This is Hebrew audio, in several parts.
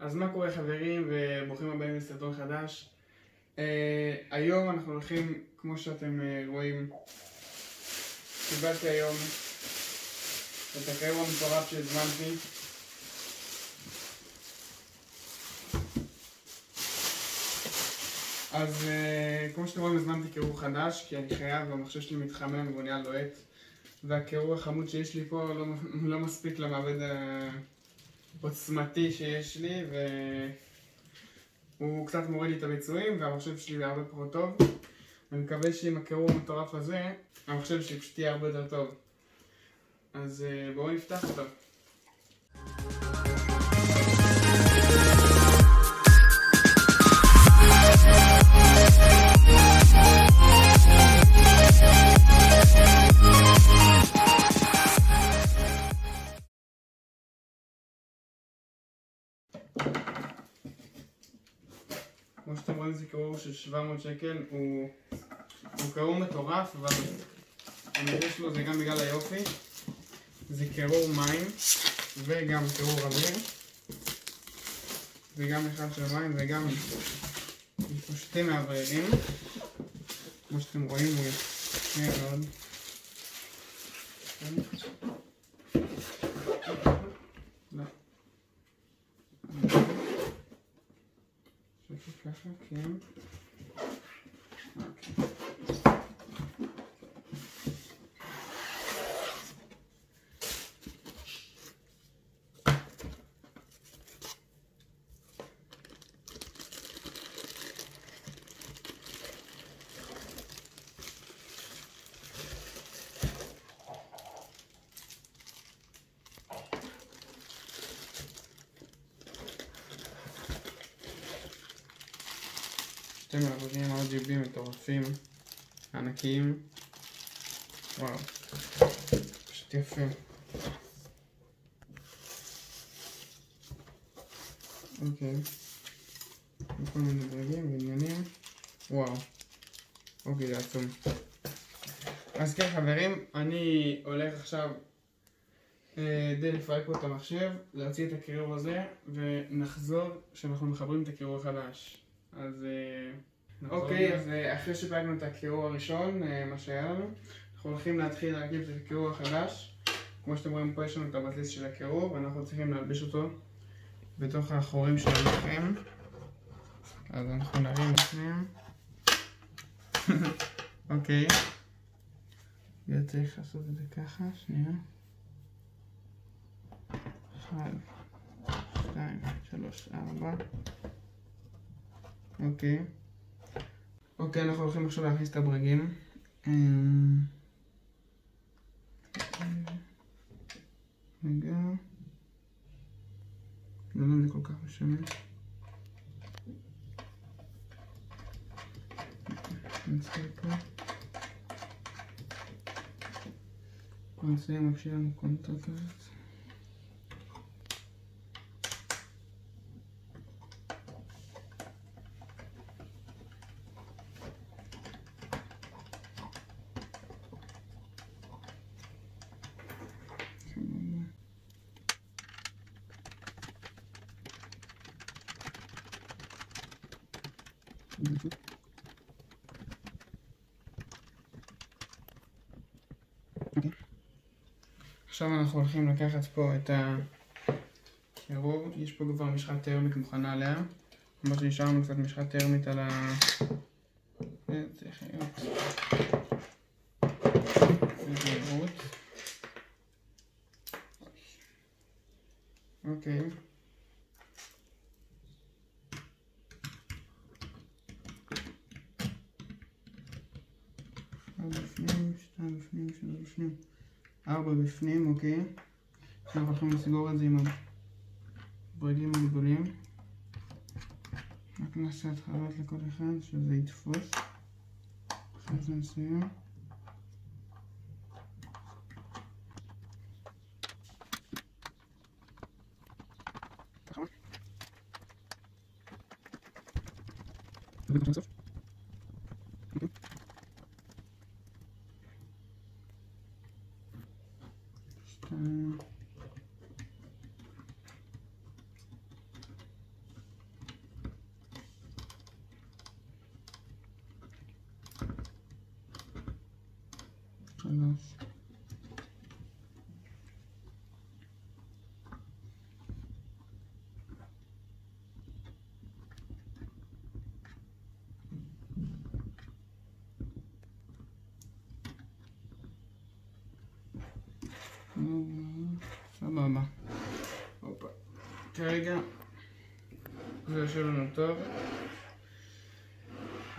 אז מה קורה חברים וברוכים הבאים לסרטון חדש. היום אנחנו הולכים, כמו שאתם רואים, קיבלתי היום את הקירור המטורף שהזמנתי. אז כמו שאתם רואים הזמנתי קירור חדש כי אני חייב, המחשב שלי מתחמם והוא נהיה לוהט, והקירור החמוד שיש לי פה לא מספיק למעבד העוצמתי שיש לי, והוא קצת מוריד לי את הביצועים והמחשב שלי הרבה פחות טוב. אני מקווה שעם הקירור המטורף הזה המחשב שלי פשוט יהיה הרבה יותר טוב. אז בואו נפתח אותו. כמו שאתם רואים זה קירור של 700 שקל, הוא קירור מטורף, אבל המחיר שלו זה גם בגלל היופי. זה קירור מים וגם קירור אוויר, וגם אחד של מים וגם יש פה שתי מאווררים. כמו שאתם רואים הוא יפה מאוד. ככה, כן. אוקיי. שתי מעבדים RGB מטורפים, ענקיים, וואו, פשוט יפה. אוקיי, כל מיני דרגים ועניינים, וואו, אוקיי זה עצום. אז כן חברים, אני הולך עכשיו די לפרק פה את המחשב, להוציא את הקירור הזה ונחזור כשאנחנו מחברים את הקירור החדש. אז אוקיי, אז אחרי שפרקנו את הקירור הראשון, מה שהיה לנו, אנחנו הולכים להתחיל להרכיב את הקירור החדש. כמו שאתם רואים פה יש לנו את הבסיס של הקירור ואנחנו צריכים להלביש אותו בתוך החורים של הלחם. אז אנחנו נרים לפניהם. אוקיי, צריך לעשות את זה ככה, שנייה. 1, 2, 3, 4. אוקיי, אנחנו הולכים עכשיו להכניס את הברגים. רגע, לא יודע אם זה כל כך משנה. נצא פה. נעשה מבשיל לנו קונטקט. עכשיו אנחנו הולכים לקחת פה את הקירור, יש פה כבר משחה טרמית מוכנה עליה, ממש נשאר לנו קצת משחה טרמית על זה צריך להיות בזהירות. אוקיי, בפנים, 2 בפנים, 3 בפנים, 4 בפנים, אוקיי. אנחנו הולכים לסגור את זה עם הברגים הגדולים. רק נעשה התחלות לכל אחד שזה יתפוס. אחרי זה נסיים. חלש. סבבה. הופה. כרגע זה יושב לנו טוב.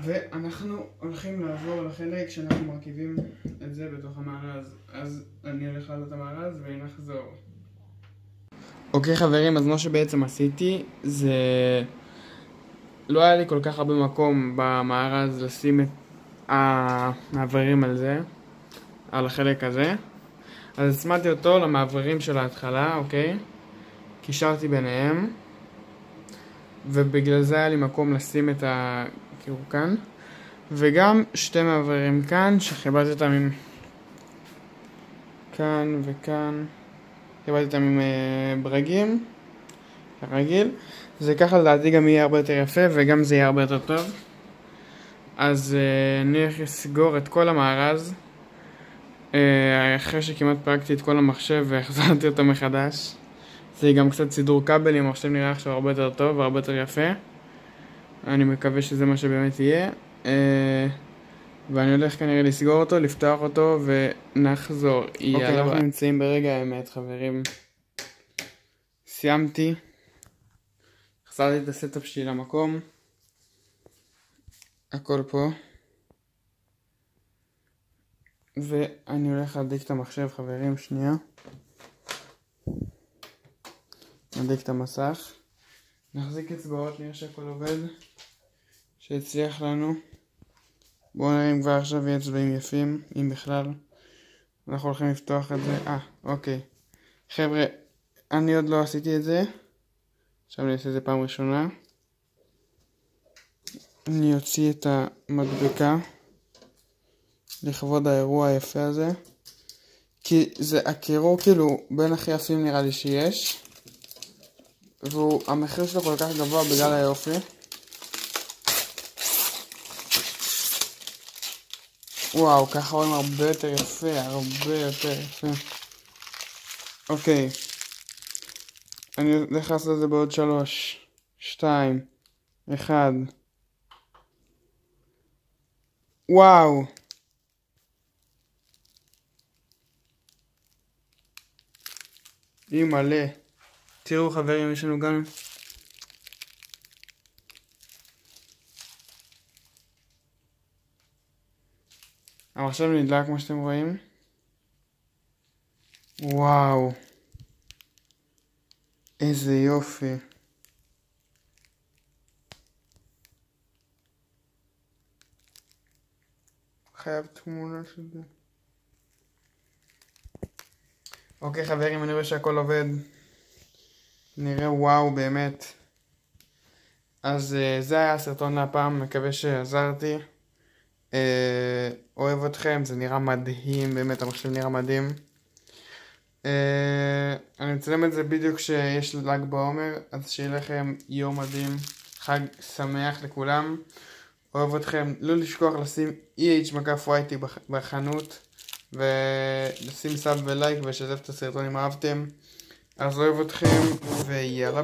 ואנחנו הולכים לעבור לחלק שאנחנו מרכיבים את זה בתוך המארז. אז אני הולך לעלות את המארז ונחזור. אוקיי חברים, אז מה שבעצם עשיתי זה... לא היה לי כל כך הרבה מקום במארז לשים את המעברים על זה, על החלק הזה. אז הצמדתי אותו למעברים של ההתחלה, אוקיי? קישרתי ביניהם. ובגלל זה היה לי מקום לשים את הקירור כאן. וגם שתי מעברים כאן, שחיברתי אותם עם... כאן וכאן. חיברתי אותם עם ברגים. כרגיל. זה ככה לדעתי גם יהיה הרבה יותר יפה, וגם זה יהיה הרבה יותר טוב. אז אני הולך לסגור את כל המארז. אחרי שכמעט פרקתי את כל המחשב והחזרתי אותו מחדש. זה גם קצת סידור כבלים, המחשב נראה עכשיו הרבה יותר טוב והרבה יותר יפה. אני מקווה שזה מה שבאמת יהיה. ואני הולך כנראה לסגור אותו, לפתוח אותו ונחזור. אוקיי, אנחנו נמצאים ברגע האמת חברים. סיימתי. החזרתי את הסטאפ שלי למקום. הכל פה. ואני הולך להדליק את המחשב חברים, שנייה. נדליק את המסך. נחזיק אצבעות, נראה שהכל עובד. שהצליח לנו. בואו נראה אם כבר עכשיו יהיה אצבעים יפים, אם בכלל. אנחנו הולכים לפתוח את זה. אוקיי. חבר'ה, אני עוד לא עשיתי את זה. עכשיו אני אעשה את זה פעם ראשונה. אני אוציא את המדבקה. לכבוד האירוע היפה הזה. כי זה הקירור כאילו בין הכי יפים נראה לי שיש. והמחיר שלו כל כך גבוה בגלל היופי. וואו, ככה רואים הרבה יותר יפה, הרבה יותר יפה. אוקיי. אני הולך לעשות את זה בעוד 3, 2, 1. וואו. היא מלא. תראו חברים, יש לנו גם... המחשב נדלק כמו שאתם רואים. וואו. איזה יופי. חייב תמונה של זה. אוקיי חברים, אני רואה שהכל עובד. נראה וואו באמת. אז זה היה הסרטון להפעם, מקווה שעזרתי. אוהב אתכם, זה נראה מדהים, באמת המחשב נראה מדהים. אני מצלם את זה בדיוק כשיש ל"ג בעומר, אז שיהיה לכם יום מדהים, חג שמח לכולם. אוהב אתכם, לא לשכוח לשים EH-YT בחנות, ולשים סאב ולייק ולשתף את הסרטון אם אהבתם. אז אוהב אתכם ויאללה.